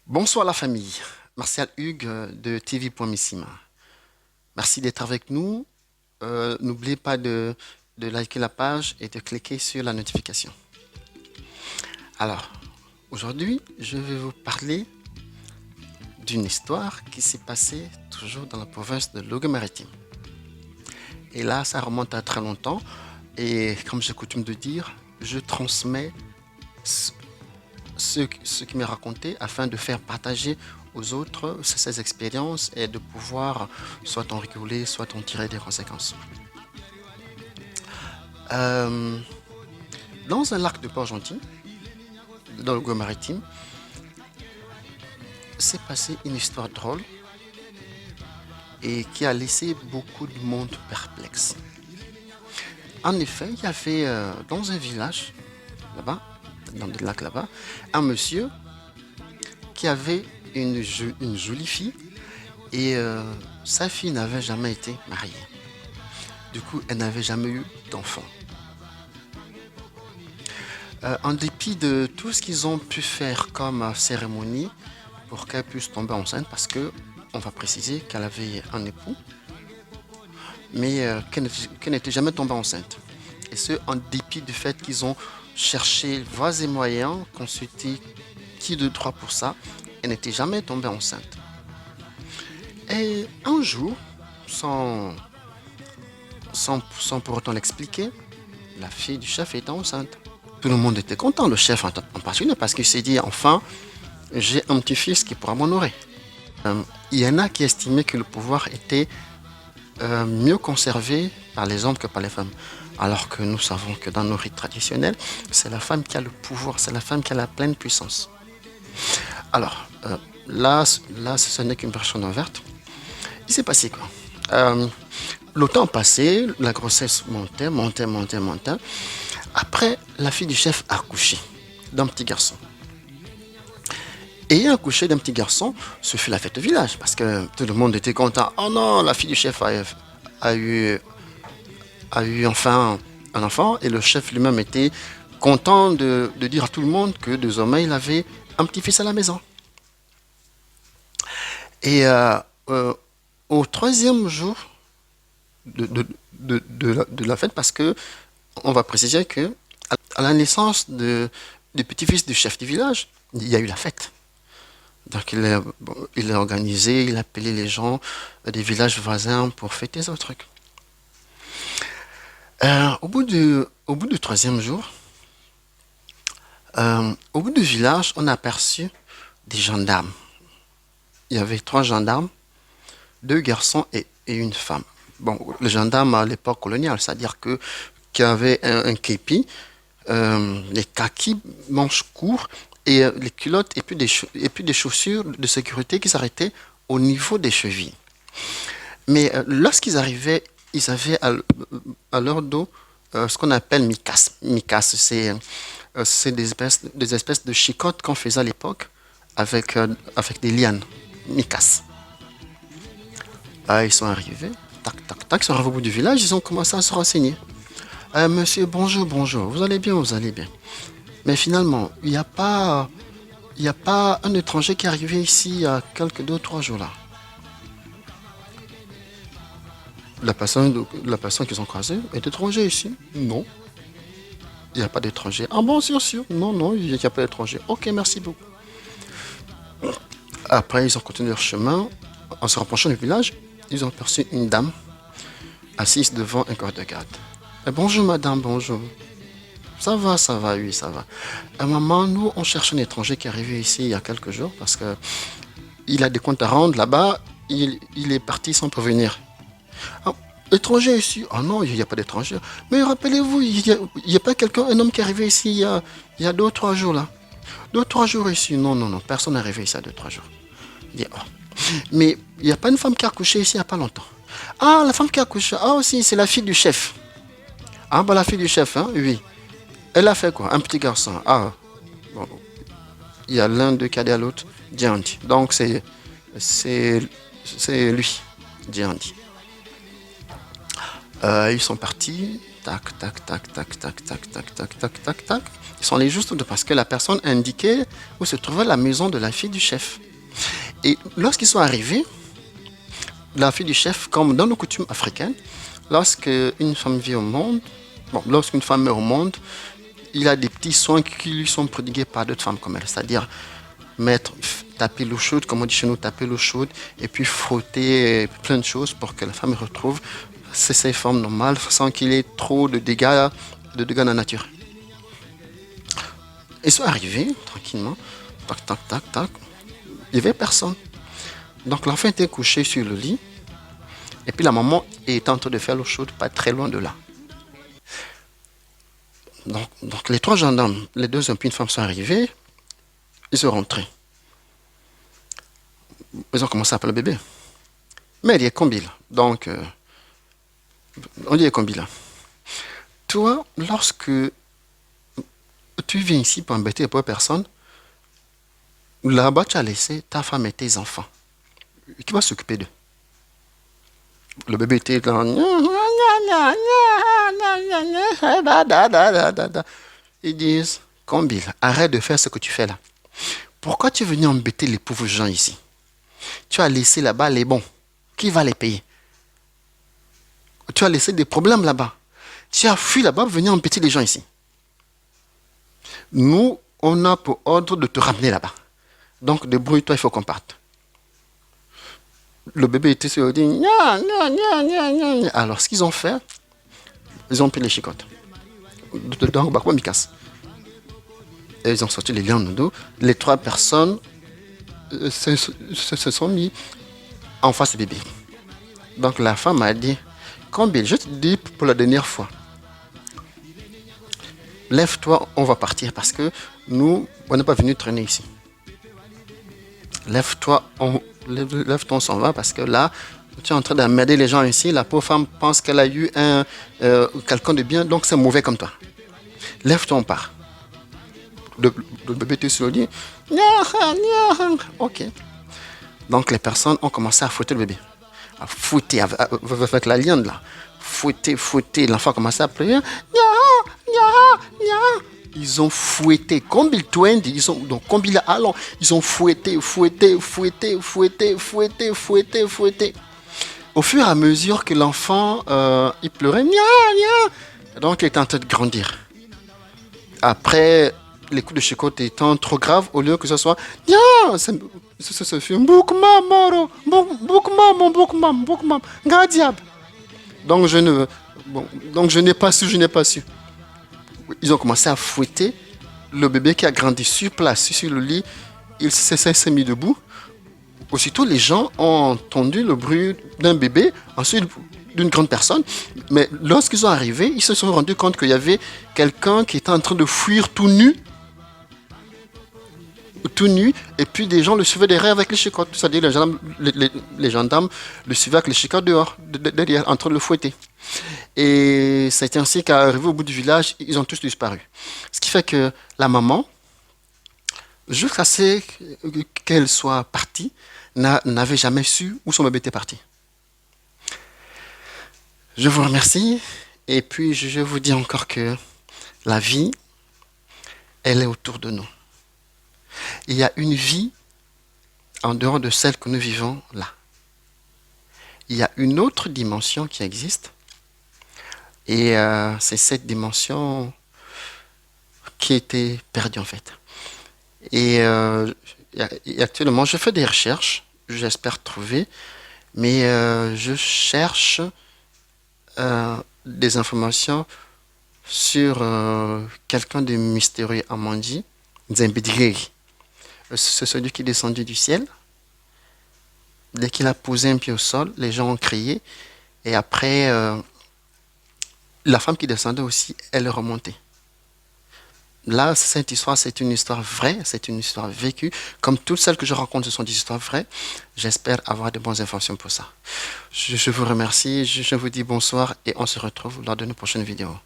Bonsoir la famille, Martial Hugues de TV.missima. Merci d'être avec nous. N'oubliez pas de liker la page et de cliquer sur la notification. Alors, aujourd'hui, je vais vous parler d'une histoire qui s'est passée toujours dans la province de Logue-Maritime. Et là, ça remonte à très longtemps. Et comme j'ai coutume de dire, je transmets ce qui m'est raconté afin de faire partager aux autres ces expériences et de pouvoir soit en rigoler, soit en tirer des conséquences. Euh, dans un lac de Port-Gentil, dans le Gouet-Maritime, s'est passée une histoire drôle et qui a laissé beaucoup de monde perplexe. En effet, il y avait dans un village, là-bas, dans le lac là-bas, un monsieur qui avait une jolie fille et sa fille n'avait jamais été mariée. Du coup, elle n'avait jamais eu d'enfant. En dépit de tout ce qu'ils ont pu faire comme cérémonie pour qu'elle puisse tomber enceinte, parce que on va préciser qu'elle avait un époux, mais qu'elle n'était jamais tombée enceinte. Et ce, en dépit du fait qu'ils ont cherché voies et moyens, consulté qui de droit pour ça, elle n'était jamais tombée enceinte. Et un jour, sans pour autant l'expliquer, la fille du chef était enceinte. Tout le monde était content, le chef en particulier, parce qu'il s'est dit, enfin, j'ai un petit-fils qui pourra m'honorer. Il y en a qui estimaient que le pouvoir était mieux conservé par les hommes que par les femmes. Alors que nous savons que dans nos rites traditionnels, c'est la femme qui a le pouvoir, c'est la femme qui a la pleine puissance. Alors, là, ce n'est qu'une version ouverte. Il s'est passé quoi? Le temps passé, la grossesse montait. Après, la fille du chef a accouché d'un petit garçon. Et accouché d'un petit garçon, ce fut la fête au village parce que tout le monde était content. Oh non, la fille du chef a eu enfin un enfant et le chef lui-même était content de dire à tout le monde que désormais il avait un petit-fils à la maison. Et au troisième jour de la fête, parce que on va préciser que à la naissance du petit-fils du chef du village, il y a eu la fête. Donc il a organisé, il a appelé les gens des villages voisins pour fêter ce truc. Au bout du troisième jour, au bout du village, on a aperçu des gendarmes. Il y avait trois gendarmes, deux garçons et une femme. Bon, les gendarmes à l'époque coloniale, c'est-à-dire que qui avaient un képi, les kakis, manches courts, et les culottes, et puis des chaussures de sécurité qui s'arrêtaient au niveau des chevilles. Mais lorsqu'ils arrivaient, ils avaient à leur dos ce qu'on appelle mikas. Mikas, c'est des espèces de chicottes qu'on faisait à l'époque avec des lianes. Mikas. Ils sont arrivés, tac, ils sont arrivés au bout du village, ils ont commencé à se renseigner. Monsieur, bonjour, vous allez bien, vous allez bien. Mais finalement, il y a pas un étranger qui est arrivé ici il y a quelques 2 ou 3 jours là. La personne qu'ils ont croisée est étranger ici? Non, il n'y a pas d'étranger. Ah bon, sûr. Non, non, il n'y a pas d'étranger. Ok, merci beaucoup. Après, ils ont continué leur chemin. En se rapprochant du village, ils ont aperçu une dame assise devant un corps de garde. Bonjour madame, bonjour. Ça va, oui, ça va. Maman, nous, on cherche un étranger qui est arrivé ici il y a quelques jours parce que il a des comptes à rendre là-bas. Il est parti sans prévenir. Ah, étranger ici? Ah non, il n'y a pas d'étranger. Mais rappelez-vous, il y a pas quelqu'un, un homme qui est arrivé ici il y a 2 ou 3 jours là. 2 ou 3 jours ici. Non, non, non, personne n'est arrivé ici il y a 2 ou 3 jours. Il dit, oh. Mais il n'y a pas une femme qui a accouché ici il n'y a pas longtemps. Ah, la femme qui a accouché. Ah aussi, c'est la fille du chef. Ah bah la fille du chef, hein, oui. Elle a fait quoi? Un petit garçon. Ah, bon, il y a l'un d'eux qui a dit à l'autre, Diandi. Donc c'est lui, Diandi. Ils sont partis, tac, tac, tac, tac, tac, tac, tac, tac, tac, tac, tac. Ils sont allés juste parce que la personne indiquait où se trouvait la maison de la fille du chef. Et lorsqu'ils sont arrivés, la fille du chef, comme dans nos coutumes africaines, lorsque une femme vit au monde, lorsqu'une femme meurt au monde, il y a des petits soins qui lui sont prodigués par d'autres femmes comme elle, c'est-à-dire taper l'eau chaude, comme on dit chez nous, taper l'eau chaude, et puis frotter plein de choses pour que la femme retrouve ses formes normales sans qu'il y ait trop de dégâts dans la nature. Ils sont arrivés tranquillement, tac, tac, tac, tac. Il n'y avait personne. Donc l'enfant était couché sur le lit, et puis la maman était en train de faire l'eau chaude pas très loin de là. Donc les trois gendarmes, les deux hommes et une femme sont arrivés, ils sont rentrés. Ils ont commencé à appeler le bébé. Mais il est combien? Donc, on dit combien? Toi, lorsque tu viens ici pour embêter pour personne, là-bas tu as laissé ta femme et tes enfants. Qui va s'occuper d'eux? Le bébé était là. Ils disent, Combil, arrête de faire ce que tu fais là. Pourquoi tu es venu embêter les pauvres gens ici? Tu as laissé là-bas les bons. Qui va les payer? Tu as laissé des problèmes là-bas. Tu as fui là-bas pour venir embêter les gens ici. Nous, on a pour ordre de te ramener là-bas. Donc, débrouille-toi, il faut qu'on parte. Le bébé était sur le dit. Alors, ce qu'ils ont fait, ils ont pris les chicottes. Et ils ont sorti les liens de dos. Les trois personnes se sont mis en face du bébé. Donc, la femme a dit, Combil, je te dis pour la dernière fois, lève-toi, on va partir parce que nous, on n'est pas venu traîner ici. Lève-toi, on s'en va parce que là, tu es en train d'emmerder les gens ici. La pauvre femme pense qu'elle a eu quelqu'un de bien, donc c'est mauvais comme toi. Lève-toi, on part. Le bébé était sur le lit. Ok. Donc les personnes ont commencé à fouetter le bébé. À fouetter avec la liane là. Fouetter. L'enfant a commencé à pleurer. Ils ont fouetté. Comme ils twined, ils ont fouetté. Au fur et à mesure que l'enfant il pleurait, donc il était en train de grandir. Après, les coups de chicotte étant trop graves, au lieu que ce soit ça fait boukmam, gadiab. Donc je n'ai pas su. Ils ont commencé à fouetter le bébé qui a grandi sur place, sur le lit. Il s'est mis debout. Aussitôt, les gens ont entendu le bruit d'un bébé, ensuite d'une grande personne. Mais lorsqu'ils sont arrivés, ils se sont rendus compte qu'il y avait quelqu'un qui était en train de fuir tout nu, et puis des gens le suivaient derrière avec les chicottes. C'est-à-dire les gendarmes le suivaient avec les chicottes dehors, derrière, en train de le fouetter. Et c'est ainsi qu'arrivé au bout du village, ils ont tous disparu. Ce qui fait que la maman, jusqu'à ce qu'elle soit partie, n'avait jamais su où son bébé était parti. Je vous remercie. Et puis je vous dis encore que la vie, elle est autour de nous. Il y a une vie en dehors de celle que nous vivons là. Il y a une autre dimension qui existe. Et c'est cette dimension qui a été perdue en fait. Et actuellement, je fais des recherches, j'espère trouver, mais je cherche des informations sur quelqu'un de mystérieux Amandi, Nzembediri. C'est celui qui est descendu du ciel. Dès qu'il a posé un pied au sol, les gens ont crié. Et après, la femme qui descendait aussi, elle est remontée. Là, cette histoire, c'est une histoire vraie, c'est une histoire vécue. Comme toutes celles que je raconte, ce sont des histoires vraies. J'espère avoir de bonnes informations pour ça. Je vous remercie, je vous dis bonsoir et on se retrouve lors de nos prochaines vidéos.